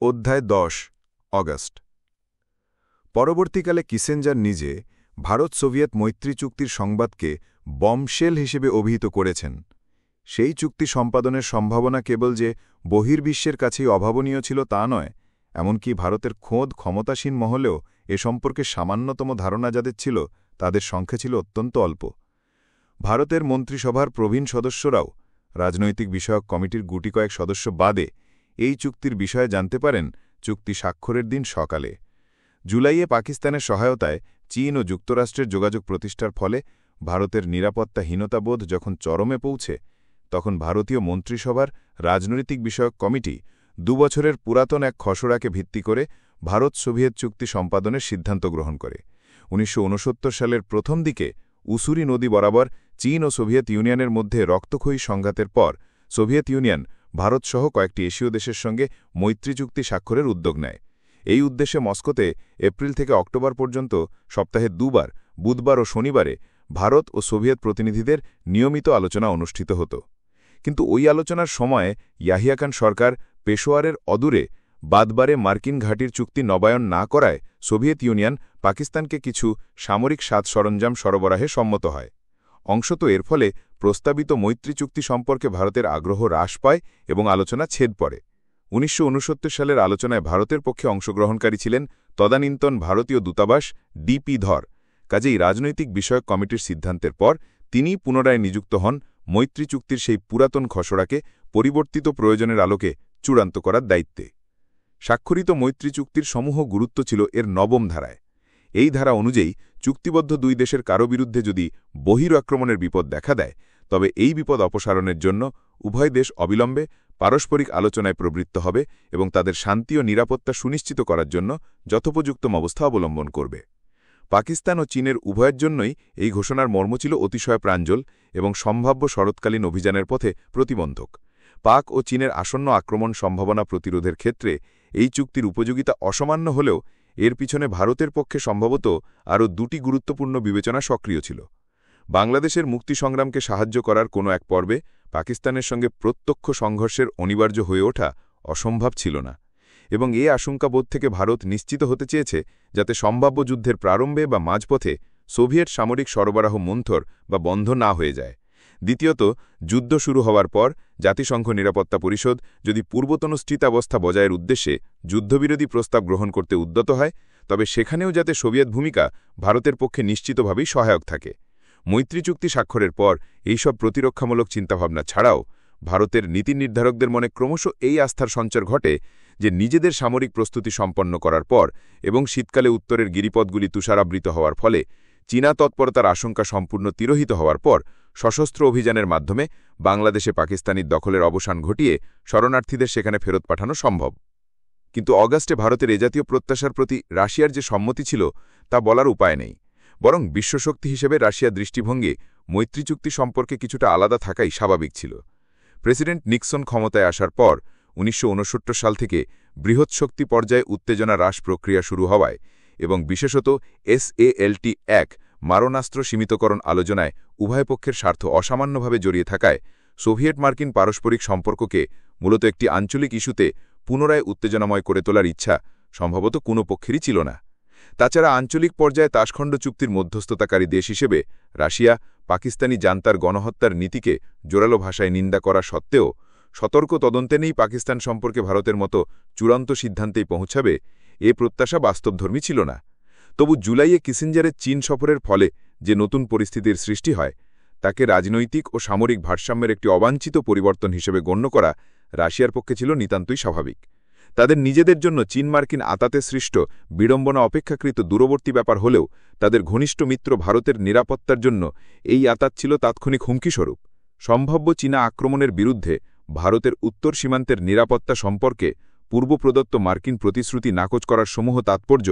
অধ্যায় 10 অগাস্ট। পরবর্তীকালে কিসেঞ্জার নিজে ভারত সোভিয়েত মৈত্রী চুক্তির সংবাদকে বম্বশেল হিসেবে অভিহিত করেছেন। সেই চুক্তি সম্পাদনের সম্ভাবনা কেবল যে বহির্বিশ্বের কাছেই অভাবনীয় ছিল তা নয়, এমনকি ভারতের খোদ ক্ষমতাসীন মহলেও এ সম্পর্কে সামান্যতম ধারণা যাদের ছিল তাদের সংখ্যা ছিল অত্যন্ত অল্প। ভারতের মন্ত্রিসভার প্রবীণ সদস্যরাও, রাজনৈতিক বিষয়ক কমিটির গুটি কয়েক সদস্য বাদে, এই চুক্তির বিষয়ে জানতে পারেন চুক্তি স্বাক্ষরের দিন সকালে। জুলাইয়ে পাকিস্তানের সহায়তায় চীন ও যুক্তরাষ্ট্রের যোগাযোগ প্রতিষ্ঠার ফলে ভারতের নিরাপত্তাহীনতাবোধ যখন চরমে পৌঁছে, তখন ভারতীয় মন্ত্রিসভার রাজনৈতিক বিষয়ক কমিটি 2 বছরের পুরাতন এক খসড়াকে ভিত্তি করে ভারত সোভিয়েত চুক্তি সম্পাদনের সিদ্ধান্ত গ্রহণ করে। 1969 সালের প্রথম দিকে উসুরি নদী বরাবর চীন ও সোভিয়েত ইউনিয়নের মধ্যে রক্তক্ষয়ী সংঘাতের পর সোভিয়েত ইউনিয়ন ভারতসহ কয়েকটি এশীয় দেশের সঙ্গে মৈত্রী চুক্তি স্বাক্ষরের উদ্যোগ নেয়। এই উদ্দেশ্যে মস্কোতে এপ্রিল থেকে অক্টোবর পর্যন্ত সপ্তাহে 2 বার, বুধবার ও শনিবারে, ভারত ও সোভিয়েত প্রতিনিধিদের নিয়মিত আলোচনা অনুষ্ঠিত হতো। কিন্তু ওই আলোচনার সময়ে ইয়াহিয়া খান সরকার পেশোয়ারের অদূরে বাদবারে মার্কিন ঘাঁটির চুক্তি নবায়ন না করায় সোভিয়েত ইউনিয়ন পাকিস্তানকে কিছু সামরিক সাজ সরঞ্জাম সরবরাহে সম্মত হয়। অংশত এর ফলে প্রস্তাবিত মৈত্রী চুক্তি সম্পর্কে ভারতের আগ্রহ হ্রাস পায় এবং আলোচনা ছেদ পড়ে। 1969 সালের আলোচনায় ভারতের পক্ষে অংশগ্রহণকারী ছিলেন তদানীন্তন ভারতীয় দূতাবাস ডিপি ধর। কাজেই রাজনৈতিক বিষয়ক কমিটির সিদ্ধান্তের পর তিনিই পুনরায় নিযুক্ত হন মৈত্রী চুক্তির সেই পুরাতন খসড়াকে পরিবর্তিত প্রয়োজনের আলোকে চূড়ান্ত করার দায়িত্বে। স্বাক্ষরিত মৈত্রী চুক্তির সমূহ গুরুত্ব ছিল এর 9ম ধারায়। এই ধারা অনুযায়ী চুক্তিবদ্ধ 2 দেশের কারো বিরুদ্ধে যদি বহিরাক্রমণের বিপদ দেখা দেয়, তবে এই বিপদ অপসারণের জন্য উভয় দেশ অবিলম্বে পারস্পরিক আলোচনায় প্রবৃত্ত হবে এবং তাদের শান্তি ও নিরাপত্তা সুনিশ্চিত করার জন্য যথোপযুক্ত ব্যবস্থা অবলম্বন করবে। পাকিস্তান ও চীনের উভয়ের জন্যই এই ঘোষণার মর্ম ছিল অতিশয় প্রাঞ্জল এবং সম্ভাব্য শরৎকালীন অভিযানের পথে প্রতিবন্ধক। পাক ও চীনের আসন্ন আক্রমণ সম্ভাবনা প্রতিরোধের ক্ষেত্রে এই চুক্তির উপযোগিতা অসামান্য হলেও এর পিছনে ভারতের পক্ষে সম্ভবত আরও 2টি গুরুত্বপূর্ণ বিবেচনা সক্রিয় ছিল। বাংলাদেশের মুক্তি সংগ্রামকে সাহায্য করার কোনো এক পর্বে পাকিস্তানের সঙ্গে প্রত্যক্ষ সংঘর্ষের অনিবার্য হয়ে ওঠা অসম্ভব ছিল না, এবং এ আশঙ্কাবোধ থেকে ভারত নিশ্চিত হতে চেয়েছে যাতে সম্ভাব্য যুদ্ধের প্রারম্ভে বা মাঝপথে সোভিয়েত সামরিক সরবরাহ মন্থর বা বন্ধ না হয়ে যায়। দ্বিতীয়ত, যুদ্ধ শুরু হওয়ার পর জাতিসংঘ নিরাপত্তা পরিষদ যদি পূর্বতন স্থিতাবস্থা বজায়ের উদ্দেশ্যে যুদ্ধবিরোধী প্রস্তাব গ্রহণ করতে উদ্যত হয়, তবে সেখানেও যাতে সোভিয়েত ভূমিকা ভারতের পক্ষে নিশ্চিতভাবেই সহায়ক থাকে। মৈত্রী চুক্তি স্বাক্ষরের পর এইসব প্রতিরক্ষামূলক চিন্তাভাবনা ছাড়াও ভারতের নীতি নির্ধারকদের মনে ক্রমশ এই আস্থার সঞ্চার ঘটে যে নিজেদের সামরিক প্রস্তুতি সম্পন্ন করার পর এবং শীতকালে উত্তরের গিরিপথগুলি তুষারাবৃত হওয়ার ফলে চীনা তৎপরতার আশঙ্কা সম্পূর্ণ তিরোহিত হওয়ার পর সশস্ত্র অভিযানের মাধ্যমে বাংলাদেশে পাকিস্তানি দখলের অবসান ঘটিয়ে শরণার্থীদের সেখানে ফেরত পাঠানো সম্ভব। কিন্তু অগাস্টে ভারতের এ জাতীয় প্রত্যাশার প্রতি রাশিয়ার যে সম্মতি ছিল তা বলার উপায় নেই, বরং বিশ্বশক্তি হিসেবে রাশিয়ার দৃষ্টিভঙ্গি মৈত্রী চুক্তি সম্পর্কে কিছুটা আলাদা থাকাই স্বাভাবিক ছিল। প্রেসিডেন্ট নিক্সন ক্ষমতায় আসার পর 1969 সাল থেকে বৃহৎ শক্তি পর্যায়ে উত্তেজনা হ্রাস প্রক্রিয়া শুরু হওয়ায় এবং বিশেষত SALT-1 মারণাস্ত্র সীমিতকরণ আলোচনায় উভয় পক্ষের স্বার্থ অসামান্যভাবে জড়িয়ে থাকায় সোভিয়েত মার্কিন পারস্পরিক সম্পর্ককে মূলত একটি আঞ্চলিক ইস্যুতে পুনরায় উত্তেজনাময় করে তোলার ইচ্ছা সম্ভবত কোনো পক্ষেরই ছিল না। তাছাড়া আঞ্চলিক পর্যায়ে তাসখণ্ড চুক্তির মধ্যস্থতাকারী দেশ হিসেবে রাশিয়া পাকিস্তানি জান্তার গণহত্যার নীতিকে জোরালো ভাষায় নিন্দা করা সত্ত্বেও সতর্ক তদন্তে নেই পাকিস্তান সম্পর্কে ভারতের মতো চূড়ান্ত সিদ্ধান্তেই পৌঁছাবে, এ প্রত্যাশা বাস্তবধর্মী ছিল না। তবু জুলাইয়ে কিসিঞ্জারের চীন সফরের ফলে যে নতুন পরিস্থিতির সৃষ্টি হয়, তাকে রাজনৈতিক ও সামরিক ভারসাম্যের একটি অবাঞ্ছিত পরিবর্তন হিসেবে গণ্য করা রাশিয়ার পক্ষে ছিল নিতান্তই স্বাভাবিক। তাদের নিজেদের জন্য চীন মার্কিন আতাতে সৃষ্ট বিড়ম্বনা অপেক্ষাকৃত দূরবর্তী ব্যাপার হলেও তাদের ঘনিষ্ঠ মিত্র ভারতের নিরাপত্তার জন্য এই আতাত ছিল তাৎক্ষণিক হুমকিস্বরূপ। সম্ভাব্য চীনা আক্রমণের বিরুদ্ধে ভারতের উত্তর সীমান্তের নিরাপত্তা সম্পর্কে পূর্ব প্রদত্ত মার্কিন প্রতিশ্রুতি নাকচ করার সমূহ তাৎপর্য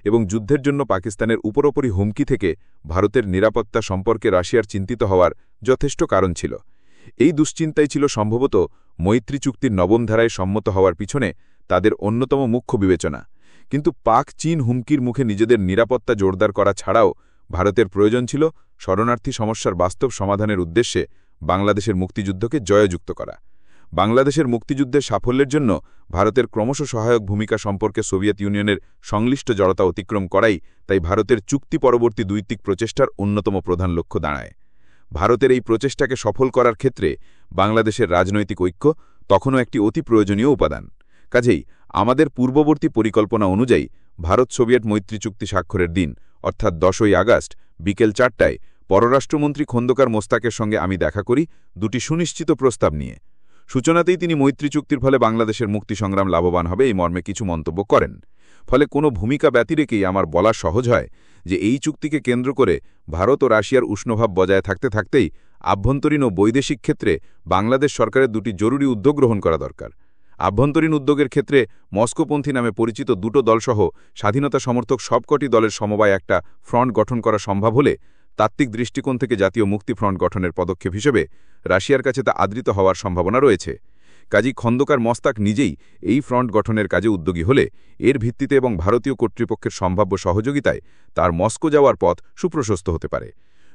এবং যুদ্ধের জন্য পাকিস্তানের উপরোপরি হুমকি থেকে ভারতের নিরাপত্তা সম্পর্কে রাশিয়ার চিন্তিত হওয়ার যথেষ্ট কারণ ছিল। এই দুশ্চিন্তাই ছিল সম্ভবত মৈত্রী চুক্তির 9ম ধারায় সম্মত হওয়ার পিছনে তাদের অন্যতম মুখ্য বিবেচনা। কিন্তু পাক চীন হুমকির মুখে নিজেদের নিরাপত্তা জোরদার করা ছাড়াও ভারতের প্রয়োজন ছিল শরণার্থী সমস্যার বাস্তব সমাধানের উদ্দেশ্যে বাংলাদেশের মুক্তিযুদ্ধকে জয়যুক্ত করা। বাংলাদেশের মুক্তিযুদ্ধের সাফল্যের জন্য ভারতের ক্রমশ সহায়ক ভূমিকা সম্পর্কে সোভিয়েত ইউনিয়নের সংশ্লিষ্ট জড়তা অতিক্রম করাই তাই ভারতের চুক্তি পরবর্তী দ্বৈতিক প্রচেষ্টার অন্যতম প্রধান লক্ষ্য দাঁড়ায়। ভারতের এই প্রচেষ্টাকে সফল করার ক্ষেত্রে বাংলাদেশের রাজনৈতিক ঐক্য তখনও একটি অতি প্রয়োজনীয় উপাদান। কাজেই আমাদের পূর্ববর্তী পরিকল্পনা অনুযায়ী ভারত সোভিয়েত মৈত্রী চুক্তি স্বাক্ষরের দিন অর্থাৎ 10ই আগস্ট বিকেল 4টায় পররাষ্ট্রমন্ত্রী খন্দকার মোস্তাকের সঙ্গে আমি দেখা করি দুটি সুনিশ্চিত প্রস্তাব নিয়ে। সূচনাতেই তিনি মৈত্রী চুক্তির ফলে বাংলাদেশের মুক্তি সংগ্রাম লাভবান হবে এই মর্মে কিছু মন্তব্য করেন। ফলে কোনো ভূমিকা ব্যতি রেখেই আমার বলা সহজ হয় যে এই চুক্তিকে কেন্দ্র করে ভারত ও রাশিয়ার উষ্ণভাব বজায় থাকতে থাকতেই আভ্যন্তরীণ ও বৈদেশিক ক্ষেত্রে বাংলাদেশ সরকারের দুটি জরুরি উদ্যোগ গ্রহণ করা দরকার। আভ্যন্তরীণ উদ্যোগের ক্ষেত্রে মস্কোপন্থী নামে পরিচিত দুটো দলসহ স্বাধীনতা সমর্থক সবকটি দলের সমবায় একটা ফ্রন্ট গঠন করা সম্ভব হলে তাত্ত্বিক দৃষ্টিকোণ থেকে জাতীয় মুক্তি ফ্রন্ট গঠনের পদক্ষেপ হিসেবে রাশিয়ার কাছে তা আদৃত হওয়ার সম্ভাবনা রয়েছে। কাজী খন্দকার মোস্তাক নিজেই এই ফ্রন্ট গঠনের কাজে উদ্যোগী হলে এর ভিত্তিতে এবং ভারতীয় কর্তৃপক্ষের সম্ভাব্য সহযোগিতায় তার মস্কো যাওয়ার পথ সুপ্রশস্ত হতে পারে।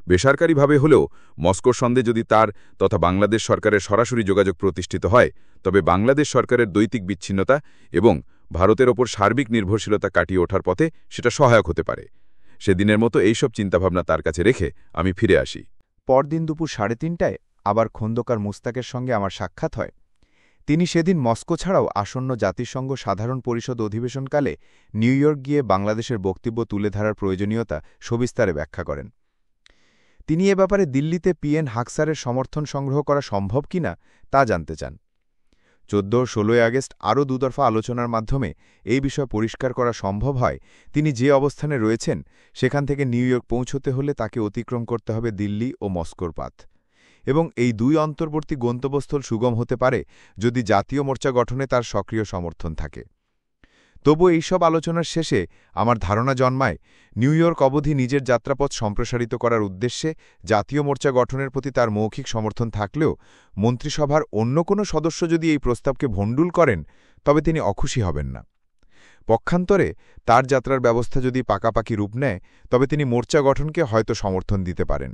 বেসরকারিভাবে হলেও মস্কোর সঙ্গে যদি তার তথা বাংলাদেশ সরকারের সরাসরি যোগাযোগ প্রতিষ্ঠিত হয় তবে বাংলাদেশ সরকারের দ্বৈতিক বিচ্ছিন্নতা এবং ভারতের ওপর সার্বিক নির্ভরশীলতা কাটিয়ে ওঠার পথে সেটা সহায়ক হতে পারে। সেদিনের মতো এইসব চিন্তাভাবনা তার কাছে রেখে আমি ফিরে আসি। পরদিন দুপুর 3:30টায় আবার খন্দকার মুস্তাকের সঙ্গে আমার সাক্ষাৎ হয়। তিনি সেদিন মস্কো ছাড়াও আসন্ন জাতিসংঘ সাধারণ পরিষদ অধিবেশনকালে নিউ ইয়র্ক গিয়ে বাংলাদেশের বক্তব্য তুলে ধরার প্রয়োজনীয়তা সবিস্তারে ব্যাখ্যা করেন। তিনি এ ব্যাপারে দিল্লিতে পিএন হাকসারের সমর্থন সংগ্রহ করা সম্ভব কিনা তা জানতে চান। 14 ও 16 আগস্ট আরও দুদফা আলোচনার মাধ্যমে এই বিষয় পরিষ্কার করা সম্ভব হয় তিনি যে অবস্থানে রয়েছেন সেখান থেকে নিউ ইয়র্ক পৌঁছতে হলে তাকে অতিক্রম করতে হবে দিল্লি ও মস্কোর পথ, এবং এই দুই অন্তর্বর্তী গন্তব্যস্থল সুগম হতে পারে যদি জাতীয় মোর্চা গঠনে তার সক্রিয় সমর্থন থাকে। তবু এইসব আলোচনার শেষে আমার ধারণা জন্মায় নিউ ইয়র্ক অবধি নিজের যাত্রাপথ সম্প্রসারিত করার উদ্দেশ্যে জাতীয় মোর্চা গঠনের প্রতি তার মৌখিক সমর্থন থাকলেও মন্ত্রিসভার অন্য কোনো সদস্য যদি এই প্রস্তাবকে ভণ্ডুল করেন তবে তিনি অখুশি হবেন না। পক্ষান্তরে তার যাত্রার ব্যবস্থা যদি পাকাপাকি রূপ নেয় তবে তিনি মোর্চা গঠনকে হয়তো সমর্থন দিতে পারেন।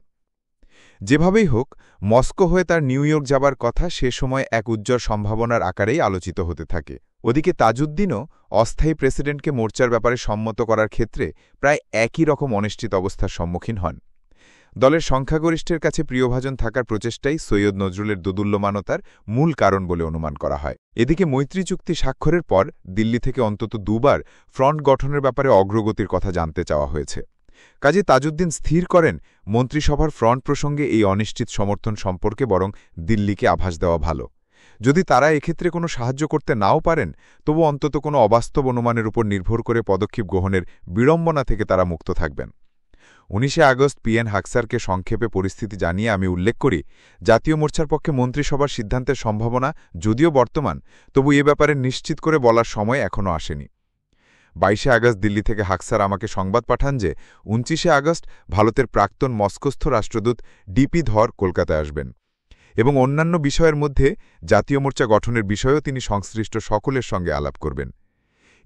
যেভাবেই হোক মস্কো হয়ে তার নিউ ইয়র্ক যাবার কথা সে সময় এক উজ্জ্বল সম্ভাবনার আকারেই আলোচিত হতে থাকে। ওদিকে তাজউদ্দিনও অস্থায়ী প্রেসিডেন্টকে মোর্চার ব্যাপারে সম্মত করার ক্ষেত্রে প্রায় একই রকম অনিশ্চিত অবস্থার সম্মুখীন হন। দলের সংখ্যাগরিষ্ঠের কাছে প্রিয়ভাজন থাকার প্রচেষ্টাই সৈয়দ নজরুলের দোদুল্যমানতার মূল কারণ বলে অনুমান করা হয়। এদিকে মৈত্রী চুক্তি স্বাক্ষরের পর দিল্লি থেকে অন্তত দুবার ফ্রন্ট গঠনের ব্যাপারে অগ্রগতির কথা জানতে চাওয়া হয়েছে। কাজে তাজউদ্দিন স্থির করেন মন্ত্রিসভার ফ্রন্ট প্রসঙ্গে এই অনিশ্চিত সমর্থন সম্পর্কে বরং দিল্লিকে আভাস দেওয়া ভালো। যদি তারা এক্ষেত্রে কোনো সাহায্য করতে নাও পারেন তবু অন্তত কোনো অবাস্তব অনুমানের উপর নির্ভর করে পদক্ষেপ গ্রহণের বিড়ম্বনা থেকে তারা মুক্ত থাকবেন। 19 আগস্ট পিএন হাকসারকে সংক্ষেপে পরিস্থিতি জানিয়ে আমি উল্লেখ করি জাতীয় মোর্চার পক্ষে মন্ত্রিসভার সিদ্ধান্তের সম্ভাবনা যদিও বর্তমান তবু এ ব্যাপারে নিশ্চিত করে বলার সময় এখনও আসেনি। 22 আগস্ট দিল্লি থেকে হাকসার আমাকে সংবাদ পাঠান যে 29 আগস্ট ভারতের প্রাক্তন মস্কোস্থ রাষ্ট্রদূত ডিপি ধর কলকাতায় আসবেন এবং অন্যান্য বিষয়ের মধ্যে জাতীয় মোর্চা গঠনের বিষয়েও তিনি সংশ্লিষ্ট সকলের সঙ্গে আলাপ করবেন।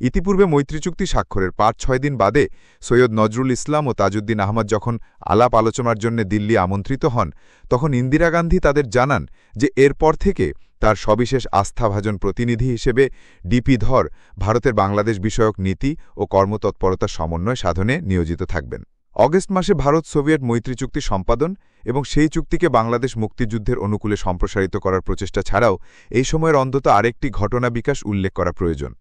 ইতিপূর্বে মৈত্রী চুক্তি স্বাক্ষরের 5-6 দিন বাদে সৈয়দ নজরুল ইসলাম ও তাজউদ্দিন আহমদ যখন আলাপ আলোচনার জন্য দিল্লি আমন্ত্রিত হন তখন ইন্দিরা গান্ধী তাদের জানান যে এরপর থেকে তার সবিশেষ আস্থাভাজন প্রতিনিধি হিসেবে ডিপি ধর ভারতের বাংলাদেশ বিষয়ক নীতি ও কর্মতৎপরতার সমন্বয় সাধনে নিয়োজিত থাকবেন। অগস্ট মাসে ভারত সোভিয়েত মৈত্রী চুক্তি সম্পাদন এবং সেই চুক্তিকে বাংলাদেশ মুক্তিযুদ্ধের অনুকূলে সম্প্রসারিত করার প্রচেষ্টা ছাড়াও এই সময়ের অন্তত আরেকটি ঘটনা বিকাশ উল্লেখ করা প্রয়োজন।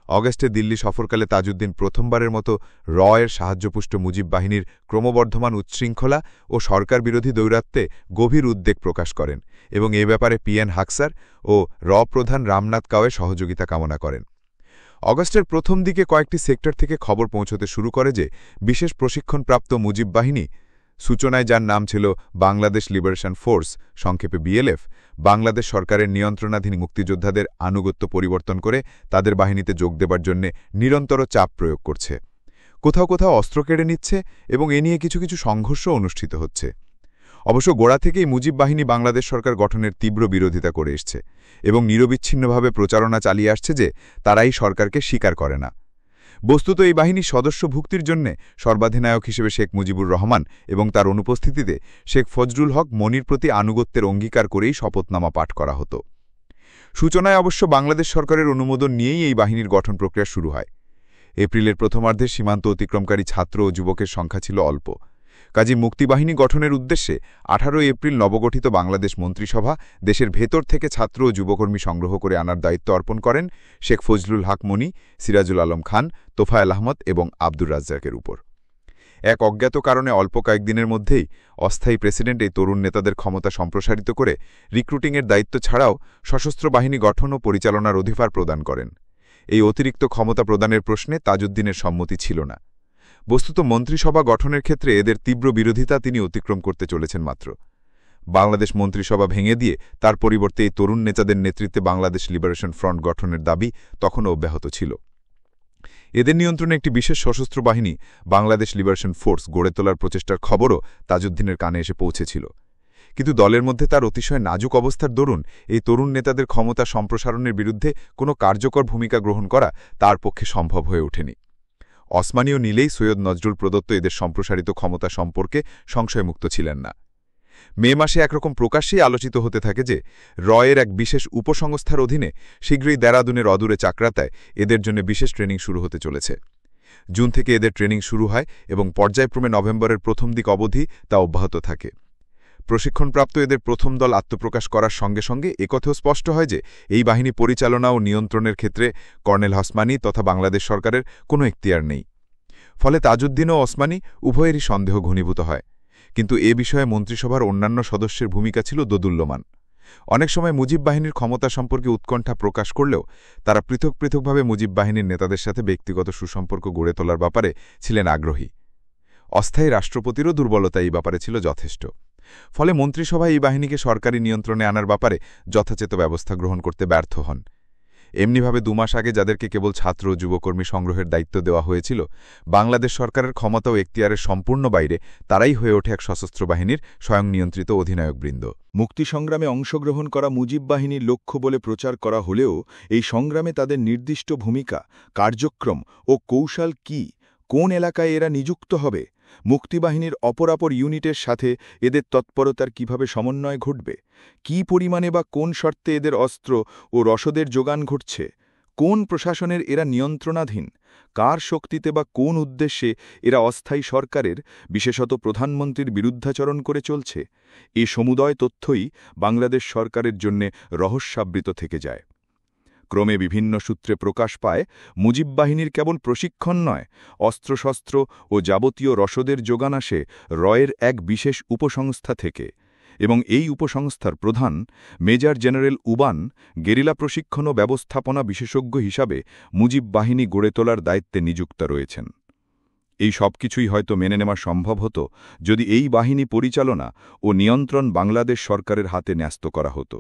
অগস্টে দিল্লি সফরকালে তাজউদ্দিন প্রথমবারের মতো র-এর সাহায্যপুষ্ট মুজিব বাহিনীর ক্রমবর্ধমান উচ্ছৃঙ্খলা ও সরকার বিরোধী দৌরাত্ম্যে গভীর উদ্বেগ প্রকাশ করেন এবং এ ব্যাপারে পিএন হাকসার ও র-প্রধান রামনাথ কাওয়ের সহযোগিতা কামনা করেন। অগস্টের প্রথম দিকে কয়েকটি সেক্টর থেকে খবর পৌঁছতে শুরু করে যে বিশেষ প্রশিক্ষণপ্রাপ্ত মুজিব বাহিনী, সূচনায় যার নাম ছিল বাংলাদেশ লিবারেশন ফোর্স সংক্ষেপে বিএলএফ, বাংলাদেশ সরকারের নিয়ন্ত্রণাধীন মুক্তিযোদ্ধাদের আনুগত্য পরিবর্তন করে তাদের বাহিনীতে যোগ দেবার জন্য নিরন্তর চাপ প্রয়োগ করছে। কোথাও কোথাও অস্ত্র কেড়ে নিচ্ছে এবং এ নিয়ে কিছু কিছু সংঘর্ষ অনুষ্ঠিত হচ্ছে। অবশ্য গোড়া থেকেই মুজিব বাহিনী বাংলাদেশ সরকার গঠনের তীব্র বিরোধিতা করে এসছে এবং নিরবিচ্ছিন্নভাবে প্রচারণা চালিয়ে আসছে যে তারাই সরকারকে স্বীকার করে না। বস্তুত এই বাহিনীর সদস্যভুক্তির জন্য সর্বাধিনায়ক হিসেবে শেখ মুজিবুর রহমান এবং তার অনুপস্থিতিতে শেখ ফজলুল হক মনির প্রতি আনুগত্যের অঙ্গীকার করেই শপথনামা পাঠ করা হতো। সূচনায় অবশ্য বাংলাদেশ সরকারের অনুমোদন নিয়েই এই বাহিনীর গঠন প্রক্রিয়া শুরু হয়। এপ্রিলের প্রথমার্ধে সীমান্ত অতিক্রমকারী ছাত্র ও যুবকের সংখ্যা ছিল অল্প। কাজী মুক্তিবাহিনী গঠনের উদ্দেশ্যে 18 এপ্রিল নবগঠিত বাংলাদেশ মন্ত্রিসভা দেশের ভেতর থেকে ছাত্র ও যুবকর্মী সংগ্রহ করে আনার দায়িত্ব অর্পণ করেন শেখ ফজলুল হক মনি, সিরাজুল আলম খান, তোফায়েল আহমদ এবং আব্দুর রাজ্জাকের উপর। এক অজ্ঞাত কারণে অল্প কয়েকদিনের মধ্যেই অস্থায়ী প্রেসিডেন্ট এই তরুণ নেতাদের ক্ষমতা সম্প্রসারিত করে রিক্রুটিংয়ের দায়িত্ব ছাড়াও সশস্ত্র বাহিনী গঠন ও পরিচালনার অধিকার প্রদান করেন। এই অতিরিক্ত ক্ষমতা প্রদানের প্রশ্নে তাজউদ্দিনের সম্মতি ছিল না। বস্তুত মন্ত্রিসভা গঠনের ক্ষেত্রে এদের তীব্র বিরোধিতা তিনি অতিক্রম করতে চলেছেন মাত্র। বাংলাদেশ মন্ত্রিসভা ভেঙে দিয়ে তার পরিবর্তে এই তরুণ নেতাদের নেতৃত্বে বাংলাদেশ লিবারেশন ফ্রন্ট গঠনের দাবি তখনও অব্যাহত ছিল। এদের নিয়ন্ত্রণে একটি বিশেষ সশস্ত্র বাহিনী বাংলাদেশ লিবারেশন ফোর্স গড়ে তোলার প্রচেষ্টার খবরও তাজউদ্দিনের কানে এসে পৌঁছেছিল। কিন্তু দলের মধ্যে তার অতিশয় নাজুক অবস্থার দরুন এই তরুণ নেতাদের ক্ষমতা সম্প্রসারণের বিরুদ্ধে কোনো কার্যকর ভূমিকা গ্রহণ করা তার পক্ষে সম্ভব হয়ে ওঠেনি। ওসমানীয় নিলেই সৈয়দ নজরুল প্রদত্ত এদের সম্প্রসারিত ক্ষমতা সম্পর্কে সংশয়মুক্ত ছিলেন না। মে মাসে একরকম প্রকাশ্যেই আলোচিত হতে থাকে যে রয়ের এক বিশেষ উপসংস্থার অধীনে শীঘ্রই দেরাদুনের অদূরে চাকরাতায় এদের জন্য বিশেষ ট্রেনিং শুরু হতে চলেছে। জুন থেকে এদের ট্রেনিং শুরু হয় এবং পর্যায়ক্রমে নভেম্বরের প্রথম দিক অবধি তা অব্যাহত থাকে। প্রশিক্ষণপ্রাপ্ত এদের প্রথম দল আত্মপ্রকাশ করার সঙ্গে সঙ্গে একথাও স্পষ্ট হয় যে এই বাহিনী পরিচালনা ও নিয়ন্ত্রণের ক্ষেত্রে কর্নেল ওসমানী তথা বাংলাদেশ সরকারের কোনো এখতিয়ার নেই। ফলে তাজউদ্দিন ও ওসমানী উভয়েরই সন্দেহ ঘনীভূত হয়। কিন্তু এ বিষয়ে মন্ত্রিসভার অন্যান্য সদস্যের ভূমিকা ছিল দোদুল্যমান। অনেক সময় মুজিব বাহিনীর ক্ষমতা সম্পর্কে উৎকণ্ঠা প্রকাশ করলেও তারা পৃথক পৃথকভাবে মুজিব বাহিনীর নেতাদের সাথে ব্যক্তিগত সুসম্পর্ক গড়ে তোলার ব্যাপারে ছিলেন আগ্রহী। অস্থায়ী রাষ্ট্রপতিরও দুর্বলতা এই ব্যাপারে ছিল যথেষ্ট। ফলে মন্ত্রিসভায় এই বাহিনীকে সরকারি নিয়ন্ত্রণে আনার ব্যাপারে যথাযথ ব্যবস্থা গ্রহণ করতে ব্যর্থ হন। এমনিভাবে 2 মাস আগে যাদেরকে কেবল ছাত্র ও যুবকর্মী সংগ্রহের দায়িত্ব দেওয়া হয়েছিল, বাংলাদেশ সরকারের ক্ষমতা ও এখতিয়ারের সম্পূর্ণ বাইরে তারাই হয়ে ওঠে এক সশস্ত্র বাহিনীর স্বয়ং নিয়ন্ত্রিত অধিনায়কবৃন্দ। মুক্তিসংগ্রামে অংশগ্রহণ করা মুজিব বাহিনীর লক্ষ্য বলে প্রচার করা হলেও এই সংগ্রামে তাদের নির্দিষ্ট ভূমিকা, কার্যক্রম ও কৌশল কি, কোন এলাকায় এরা নিযুক্ত হবে, মুক্তিবাহিনীর অপরাপর ইউনিটের সাথে এদের তৎপরতার কিভাবে সমন্বয় ঘটবে, কী পরিমাণে বা কোন শর্তে এদের অস্ত্র ও রসদের যোগান ঘটছে, কোন প্রশাসনের এরা নিয়ন্ত্রণাধীন, কার শক্তিতে বা কোন উদ্দেশ্যে এরা অস্থায়ী সরকারের, বিশেষত প্রধানমন্ত্রীর বিরুদ্ধাচরণ করে চলছে, এ সমুদয় তথ্যই বাংলাদেশ সরকারের জন্যে রহস্যাবৃত থেকে যায়। ক্রমে বিভিন্ন সূত্রে প্রকাশ পায় মুজিব বাহিনীর কেবল প্রশিক্ষণ নয়, অস্ত্রশস্ত্র ও যাবতীয় রসদের যোগান আসে রয়ের এক বিশেষ উপসংস্থা থেকে, এবং এই উপসংস্থার প্রধান মেজর জেনারেল উবান গেরিলা প্রশিক্ষণ ও ব্যবস্থাপনা বিশেষজ্ঞ হিসাবে মুজিব বাহিনী গড়ে তোলার দায়িত্বে নিযুক্ত রয়েছেন। এই সবকিছুই হয়তো মেনে নেওয়া সম্ভব হতো যদি এই বাহিনী পরিচালনা ও নিয়ন্ত্রণ বাংলাদেশ সরকারের হাতে ন্যস্ত করা হতো।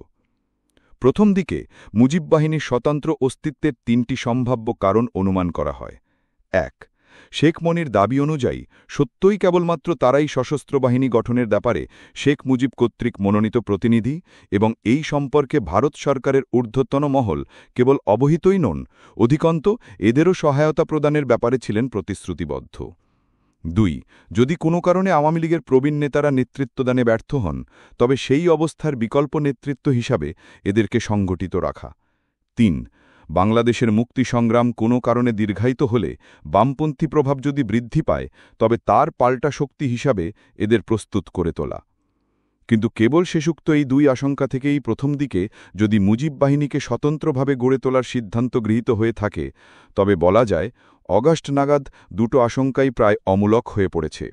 প্রথম দিকে মুজিব বাহিনীর স্বতন্ত্র অস্তিত্বের 3টি সম্ভাব্য কারণ অনুমান করা হয়। 1. শেখ মনির দাবি অনুযায়ী সত্যই কেবলমাত্র তারাই সশস্ত্র বাহিনী গঠনের ব্যাপারে শেখ মুজিব কর্তৃক মনোনীত প্রতিনিধি এবং এই সম্পর্কে ভারত সরকারের ঊর্ধ্বতন মহল কেবল অবহিতই নন, অধিকন্তু এদেরও সহায়তা প্রদানের ব্যাপারে ছিলেন প্রতিশ্রুতিবদ্ধ। 2. যদি কোনো কারণে আওয়ামী লীগের প্রবীণ নেতারা নেতৃত্বদানে ব্যর্থ হন, তবে সেই অবস্থার বিকল্প নেতৃত্ব হিসাবে এদেরকে সংগঠিত রাখা। 3. বাংলাদেশের মুক্তি সংগ্রাম কোনো কারণে দীর্ঘায়িত হলে বামপন্থী প্রভাব যদি বৃদ্ধি পায়, তবে তার পাল্টা শক্তি হিসাবে এদের প্রস্তুত করে তোলা। কিন্তু কেবল শেষোক্ত এই 2 আশঙ্কা থেকেই প্রথম দিকে যদি মুজিব বাহিনীকে স্বতন্ত্রভাবে গড়ে তোলার সিদ্ধান্ত গৃহীত হয়ে থাকে, তবে বলা যায় অগাস্ট নাগাদ 2টো আশঙ্কাই প্রায় অমূলক হয়ে পড়েছে।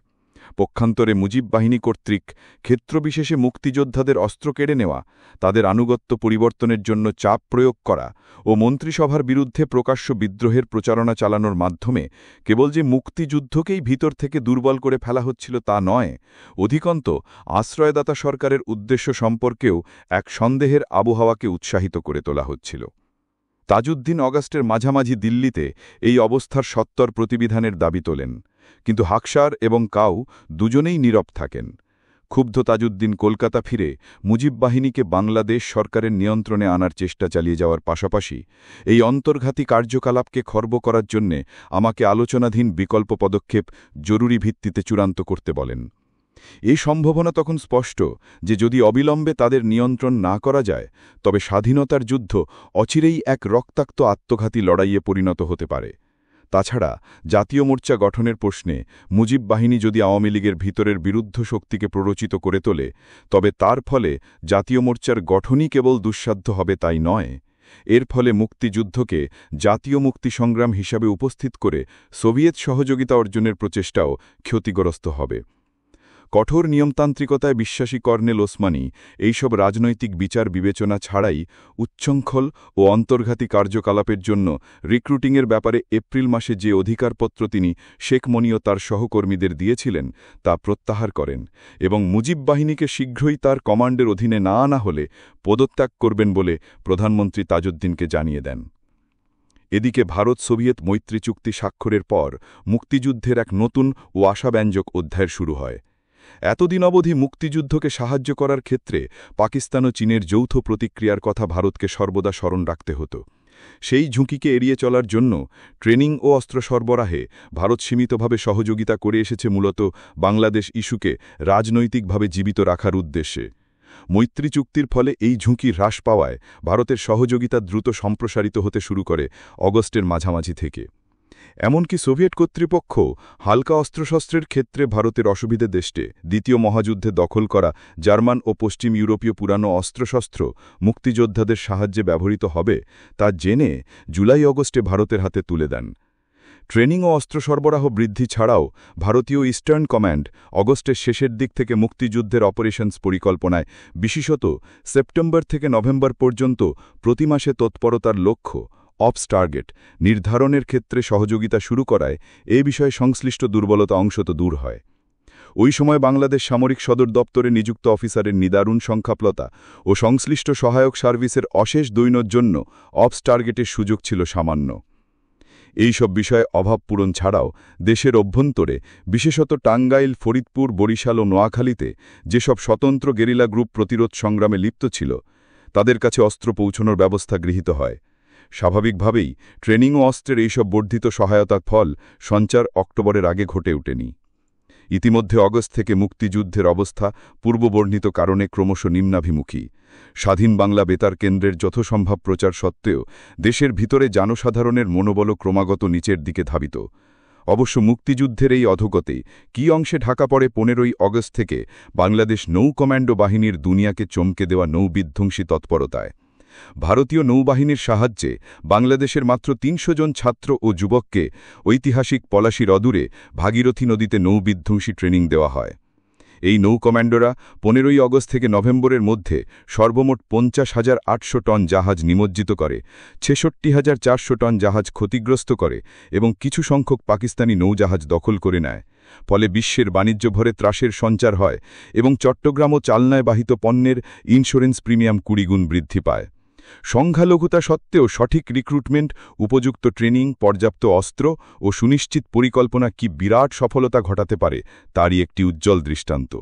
পক্ষান্তরে মুজিব বাহিনী কর্তৃক ক্ষেত্রবিশেষে মুক্তিযোদ্ধাদের অস্ত্র কেড়ে নেওয়া, তাদের আনুগত্য পরিবর্তনের জন্য চাপ প্রয়োগ করা ও মন্ত্রিসভার বিরুদ্ধে প্রকাশ্য বিদ্রোহের প্রচারণা চালানোর মাধ্যমে কেবল যে মুক্তিযুদ্ধকেই ভিতর থেকে দুর্বল করে ফেলা হচ্ছিল তা নয়, অধিকন্তু আশ্রয়দাতা সরকারের উদ্দেশ্য সম্পর্কেও এক সন্দেহের আবহাওয়াকে উৎসাহিত করে তোলা হচ্ছিল। তাজউদ্দিন অগাস্টের মাঝামাঝি দিল্লিতে এই অবস্থার সত্বর প্রতিবিধানের দাবি তোলেন, কিন্তু হাকসার এবং কাউ দুজনেই নীরব থাকেন। ক্ষুব্ধ তাজউদ্দিন কলকাতা ফিরে মুজিব বাহিনীকে বাংলাদেশ সরকারের নিয়ন্ত্রণে আনার চেষ্টা চালিয়ে যাওয়ার পাশাপাশি এই অন্তর্ঘাতী কার্যকলাপকে খর্ব করার জন্যে আমাকে আলোচনাধীন বিকল্প পদক্ষেপ জরুরি ভিত্তিতে চূড়ান্ত করতে বলেন। এই সম্ভাবনা তখন স্পষ্ট যে যদি অবিলম্বে তাদের নিয়ন্ত্রণ না করা যায় তবে স্বাধীনতার যুদ্ধ অচিরেই এক রক্তাক্ত আত্মঘাতী লড়াইয়ে পরিণত হতে পারে। তাছাড়া জাতীয় মোর্চা গঠনের প্রশ্নে মুজিব বাহিনী যদি আওয়ামী লীগের ভিতরের বিরুদ্ধ শক্তিকে প্ররোচিত করে তোলে তবে তার ফলে জাতীয় মোর্চার গঠনই কেবল দুঃসাধ্য হবে তাই নয়, এর ফলে মুক্তিযুদ্ধকে জাতীয় মুক্তি সংগ্রাম হিসাবে উপস্থিত করে সোভিয়েত সহযোগিতা অর্জনের প্রচেষ্টাও ক্ষতিগ্রস্ত হবে। কঠোর নিয়মতান্ত্রিকতায় বিশ্বাসী কর্নেল ওসমানী এইসব রাজনৈতিক বিচার বিবেচনা ছাড়াই উচ্ছৃঙ্খল ও অন্তর্ঘাতী কার্যকলাপের জন্য রিক্রুটিংয়ের ব্যাপারে এপ্রিল মাসে যে অধিকারপত্র তিনি শেখ মনি ও তার সহকর্মীদের দিয়েছিলেন তা প্রত্যাহার করেন এবং মুজিব বাহিনীকে শীঘ্রই তার কমান্ডের অধীনে না আনা হলে পদত্যাগ করবেন বলে প্রধানমন্ত্রী তাজউদ্দিনকে জানিয়ে দেন। এদিকে ভারত সোভিয়েত মৈত্রী চুক্তি স্বাক্ষরের পর মুক্তিযুদ্ধের এক নতুন ও আশাব্যঞ্জক অধ্যায় শুরু হয়। এতদিন অবধি মুক্তিযুদ্ধকে সাহায্য করার ক্ষেত্রে পাকিস্তান ও চীনের যৌথ প্রতিক্রিয়ার কথা ভারতকে সর্বদা স্মরণ রাখতে হতো। সেই ঝুঁকিকে এড়িয়ে চলার জন্য ট্রেনিং ও অস্ত্র সরবরাহে ভারত সীমিতভাবে সহযোগিতা করে এসেছে মূলত বাংলাদেশ ইস্যুকে রাজনৈতিকভাবে জীবিত রাখার উদ্দেশ্যে। মৈত্রী চুক্তির ফলে এই ঝুঁকি হ্রাস পাওয়ায় ভারতের সহযোগিতা দ্রুত সম্প্রসারিত হতে শুরু করে অগস্টের মাঝামাঝি থেকে। এমনকি সোভিয়েত কর্তৃপক্ষ হালকা অস্ত্রশস্ত্রের ক্ষেত্রে ভারতের অসুবিধে দেশে দ্বিতীয় মহাযুদ্ধে দখল করা জার্মান ও পশ্চিম ইউরোপীয় পুরানো অস্ত্রশস্ত্র মুক্তিযোদ্ধাদের সাহায্যে ব্যবহৃত হবে তা জেনে জুলাই-অগস্টে ভারতের হাতে তুলে দেন। ট্রেনিং ও অস্ত্র সরবরাহ বৃদ্ধি ছাড়াও ভারতীয় ইস্টার্ন কমান্ড অগস্টের শেষের দিক থেকে মুক্তিযুদ্ধের অপারেশনস পরিকল্পনায় বিশেষত সেপ্টেম্বর থেকে নভেম্বর পর্যন্ত প্রতি মাসে তৎপরতার লক্ষ্য অপস টার্গেট নির্ধারণের ক্ষেত্রে সহযোগিতা শুরু করায় এ বিষয়ে সংশ্লিষ্ট দুর্বলতা অংশত দূর হয়। ওই সময় বাংলাদেশ সামরিক সদর দপ্তরে নিযুক্ত অফিসারের নিদারুণ সংখ্যাপ্লতা ও সংশ্লিষ্ট সহায়ক সার্ভিসের অশেষ দৈন্যর জন্য অপস টার্গেটের সুযোগ ছিল সামান্য। এই সব বিষয়ে অভাব পূরণ ছাড়াও দেশের অভ্যন্তরে বিশেষত টাঙ্গাইল, ফরিদপুর, বরিশাল ও নোয়াখালীতে যেসব স্বতন্ত্র গেরিলা গ্রুপ প্রতিরোধ সংগ্রামে লিপ্ত ছিল তাদের কাছে অস্ত্র পৌঁছানোর ব্যবস্থা গৃহীত হয়। স্বাভাবিকভাবেই ট্রেনিং ও অস্ত্রের এইসব বর্ধিত সহায়তার ফল সঞ্চার অক্টোবরের আগে ঘটে ওঠেনি। ইতিমধ্যে অগস্ট থেকে মুক্তিযুদ্ধের অবস্থা পূর্ববর্ণিত কারণে ক্রমশ নিম্নাভিমুখী। স্বাধীন বাংলা বেতার কেন্দ্রের যথাসম্ভব প্রচার সত্ত্বেও দেশের ভিতরে জনসাধারণের মনোবল ক্রমাগত নিচের দিকে ধাবিত। অবশ্য মুক্তিযুদ্ধের এই অধোগতে কি অংশে ঢাকা পড়ে 15ই অগস্ট থেকে বাংলাদেশ নৌ কমান্ডো বাহিনীর দুনিয়াকে চমকে দেওয়া নৌবিধ্বংসী তৎপরতায়। ভারতীয় নৌবাহিনীর সাহায্যে বাংলাদেশের মাত্র ৩০০ জন ছাত্র ও যুবককে ঐতিহাসিক পলাশীর অদূরে ভাগীরথী নদীতে নৌবিধ্বংসী ট্রেনিং দেওয়া হয়। এই নৌ কমান্ডোরা 15ই অগস্ট থেকে নভেম্বরের মধ্যে সর্বমোট ৫০,৮০০ টন জাহাজ নিমজ্জিত করে, ৬৬,৪০০ টন জাহাজ ক্ষতিগ্রস্ত করে এবং কিছু সংখ্যক পাকিস্তানি নৌজাহাজ দখল করে নেয়। ফলে বিশ্বের বাণিজ্য ভরে ত্রাসের সঞ্চার হয় এবং চট্টগ্রাম ও চালনায় বাহিত পণ্যের ইন্স্যুরেন্স প্রিমিয়াম ২০ গুণ বৃদ্ধি পায়। সংখ্যালঘুতা সত্ত্বেও সঠিক রিক্রুটমেন্ট, উপযুক্ত ট্রেনিং, পর্যাপ্ত অস্ত্র ও সুনিশ্চিত পরিকল্পনা কি বিরাট সফলতা ঘটাতে পারে তারই একটি উজ্জ্বল দৃষ্টান্ত।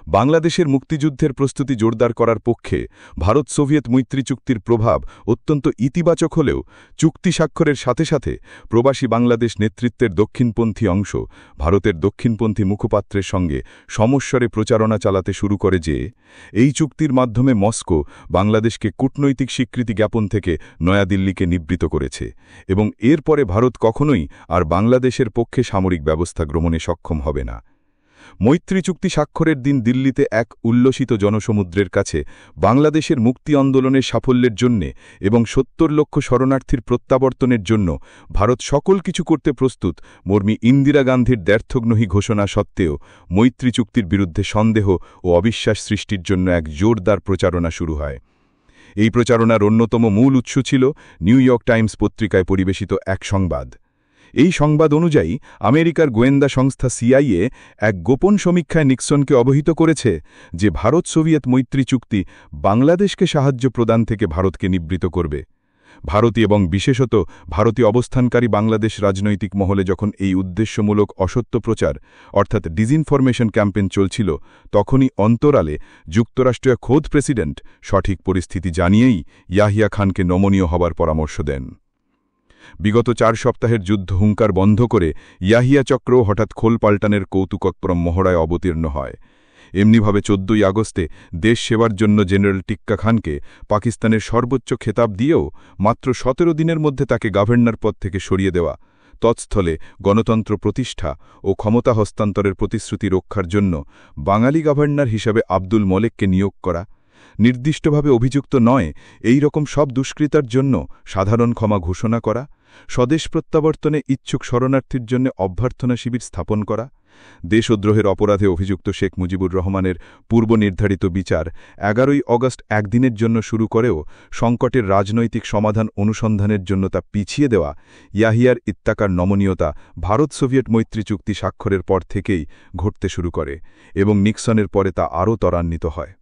বাংলাদেশের মুক্তিযুদ্ধের প্রস্তুতি জোরদার করার পক্ষে ভারত সোভিয়েত মৈত্রী চুক্তির প্রভাব অত্যন্ত ইতিবাচক হলেও চুক্তি স্বাক্ষরের সাথে সাথে প্রবাসী বাংলাদেশ নেতৃত্বের দক্ষিণপন্থী অংশ ভারতের দক্ষিণপন্থী মুখপাত্রের সঙ্গে সমস্বরে প্রচারণা চালাতে শুরু করে যে এই চুক্তির মাধ্যমে মস্কো বাংলাদেশকে কূটনৈতিক স্বীকৃতি জ্ঞাপন থেকে নয়াদিল্লিকে নিবৃত করেছে এবং এরপরে ভারত কখনোই আর বাংলাদেশের পক্ষে সামরিক ব্যবস্থা গ্রহণে সক্ষম হবে না। মৈত্রী চুক্তি স্বাক্ষরের দিন দিল্লিতে এক উল্লসিত জনসমুদ্রের কাছে বাংলাদেশের মুক্তি আন্দোলনের সাফল্যের জন্য এবং ৭০ লক্ষ শরণার্থীর প্রত্যাবর্তনের জন্য ভারত সকল কিছু করতে প্রস্তুত মর্মী ইন্দিরা গান্ধীর দ্ব্যর্থঘ্নহী ঘোষণা সত্ত্বেও মৈত্রী চুক্তির বিরুদ্ধে সন্দেহ ও অবিশ্বাস সৃষ্টির জন্য এক জোরদার প্রচারণা শুরু হয়। এই প্রচারণার অন্যতম মূল উৎস ছিল নিউ ইয়র্ক টাইমস পত্রিকায় পরিবেশিত এক সংবাদ। এই সংবাদ অনুযায়ী আমেরিকার গোয়েন্দা সংস্থা সিআইএ এক গোপন সমীক্ষায় নিক্সনকে অবহিত করেছে যে ভারত সোভিয়েত মৈত্রী চুক্তি বাংলাদেশকে সাহায্য প্রদান থেকে ভারতকে নিবৃত করবে। ভারতীয় এবং বিশেষত ভারতীয় অবস্থানকারী বাংলাদেশ রাজনৈতিক মহলে যখন এই উদ্দেশ্যমূলক অসত্য প্রচার অর্থাৎ ডিসইনফরমেশন ক্যাম্পেইন চলছিল তখনই অন্তরালে যুক্তরাষ্ট্রীয় খোদ প্রেসিডেন্ট সঠিক পরিস্থিতি জানিয়েই ইয়াহিয়া খানকে নমনীয় হবার পরামর্শ দেন। বিগত 4 সপ্তাহের যুদ্ধ হুঙ্কার বন্ধ করে ইয়াহিয়া চক্র হঠাৎ খোল পাল্টানের কৌতুকক্রম মহড়ায় অবতীর্ণ হয়। এমনিভাবে 14ই আগস্টে দেশ সেবার জন্য জেনারেল টিক্কা খানকে পাকিস্তানের সর্বোচ্চ খেতাব দিয়েও মাত্র 17 দিনের মধ্যে তাকে গভর্নর পদ থেকে সরিয়ে দেওয়া, তৎস্থলে গণতন্ত্র প্রতিষ্ঠা ও ক্ষমতা হস্তান্তরের প্রতিশ্রুতি রক্ষার জন্য বাঙালি গভর্নর হিসাবে আব্দুল মলেককে নিয়োগ করা, নির্দিষ্টভাবে অভিযুক্ত নয় এই রকম সব দুষ্কৃতার জন্য সাধারণ ক্ষমা ঘোষণা করা, স্বদেশ প্রত্যাবর্তনে ইচ্ছুক শরণার্থীর জন্য অভ্যর্থনা শিবির স্থাপন করা, দেশদ্রোহের অপরাধে অভিযুক্ত শেখ মুজিবুর রহমানের পূর্ব নির্ধারিত বিচার 11ই অগস্ট একদিনের জন্য শুরু করেও সংকটের রাজনৈতিক সমাধান অনুসন্ধানের জন্য তা পিছিয়ে দেওয়া, ইয়াহিয়ার ইত্তাকার নমনীয়তা ভারত সোভিয়েত মৈত্রী চুক্তি স্বাক্ষরের পর থেকেই ঘটতে শুরু করে এবং নিক্সনের পরে তা আরও ত্বরান্বিত হয়।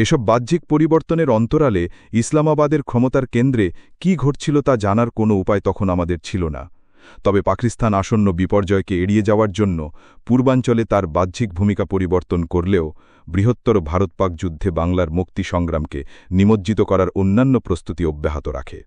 এসব বাহ্যিক পরিবর্তনের অন্তরালে ইসলামাবাদের ক্ষমতার কেন্দ্রে কি ঘটছিল তা জানার কোনো উপায় তখন আমাদের ছিল না। তবে পাকিস্তান আসন্ন বিপর্যয়কে এড়িয়ে যাওয়ার জন্য পূর্বাঞ্চলে তার বাহ্যিক ভূমিকা পরিবর্তন করলেও বৃহত্তর ভারত-পাক যুদ্ধে বাংলার মুক্তি সংগ্রামকে নিমজ্জিত করার অন্যান্য প্রস্তুতি অব্যাহত রাখে।